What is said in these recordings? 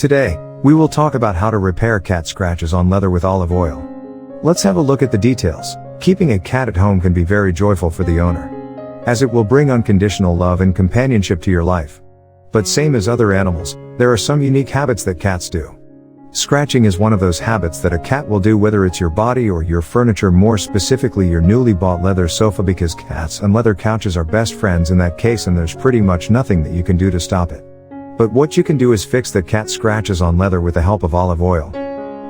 Today, we will talk about how to repair cat scratches on leather with olive oil. Let's have a look at the details. Keeping a cat at home can be very joyful for the owner, as it will bring unconditional love and companionship to your life. But same as other animals, there are some unique habits that cats do. Scratching is one of those habits that a cat will do, whether it's your body or your furniture, more specifically your newly bought leather sofa, because cats and leather couches are best friends in that case, and there's pretty much nothing that you can do to stop it. But what you can do is fix the cat scratches on leather with the help of olive oil.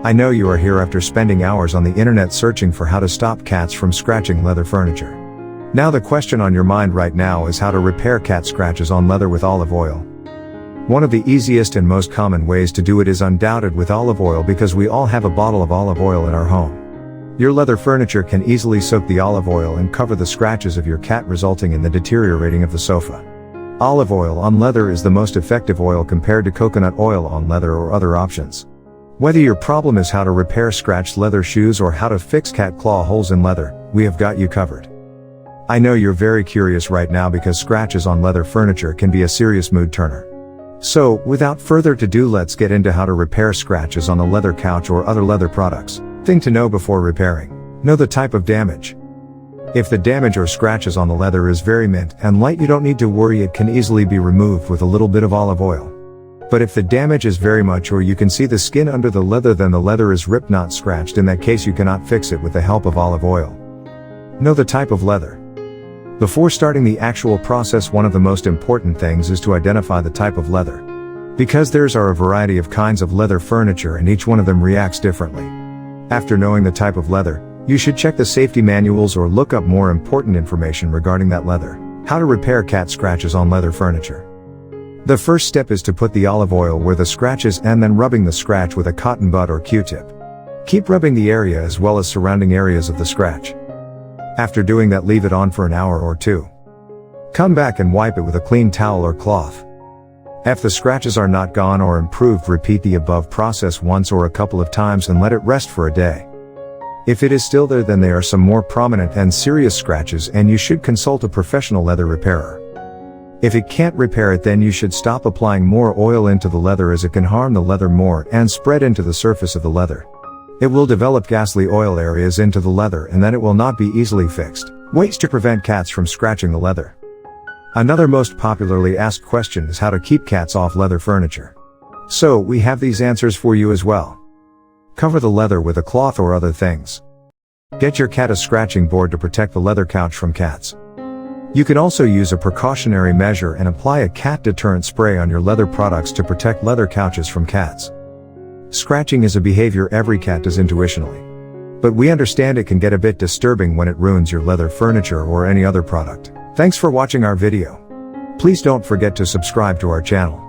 I know you are here after spending hours on the internet searching for how to stop cats from scratching leather furniture. Now the question on your mind right now is how to repair cat scratches on leather with olive oil. One of the easiest and most common ways to do it is undoubted with olive oil, because we all have a bottle of olive oil in our home. Your leather furniture can easily soak the olive oil and cover the scratches of your cat, resulting in the deteriorating of the sofa. Olive oil on leather is the most effective oil compared to coconut oil on leather or other options. Whether your problem is how to repair scratched leather shoes or how to fix cat claw holes in leather, we have got you covered. I know you're very curious right now, because scratches on leather furniture can be a serious mood turner. So, without further ado, let's get into how to repair scratches on a leather couch or other leather products. Thing to know before repairing: know the type of damage. If the damage or scratches on the leather is very mint and light, you don't need to worry, it can easily be removed with a little bit of olive oil. But if the damage is very much, or you can see the skin under the leather, then the leather is ripped, not scratched. In that case, you cannot fix it with the help of olive oil. Know the type of leather. Before starting the actual process, one of the most important things is to identify the type of leather, because there are a variety of kinds of leather furniture and each one of them reacts differently. After knowing the type of leather, you should check the safety manuals or look up more important information regarding that leather. How to repair cat scratches on leather furniture. The first step is to put the olive oil where the scratch is and then rubbing the scratch with a cotton bud or Q-tip. Keep rubbing the area as well as surrounding areas of the scratch. After doing that, leave it on for an hour or two. Come back and wipe it with a clean towel or cloth. If the scratches are not gone or improved, repeat the above process once or a couple of times and let it rest for a day. If it is still there, then there are some more prominent and serious scratches and you should consult a professional leather repairer. If it can't repair it, then you should stop applying more oil into the leather, as it can harm the leather more and spread into the surface of the leather. It will develop ghastly oil areas into the leather, and then it will not be easily fixed. Ways to prevent cats from scratching the leather. Another most popularly asked question is how to keep cats off leather furniture. So we have these answers for you as well. Cover the leather with a cloth or other things. Get your cat a scratching board to protect the leather couch from cats. You can also use a precautionary measure and apply a cat deterrent spray on your leather products to protect leather couches from cats. Scratching is a behavior every cat does intuitionally, but we understand it can get a bit disturbing when it ruins your leather furniture or any other product. Thanks for watching our video. Please don't forget to subscribe to our channel.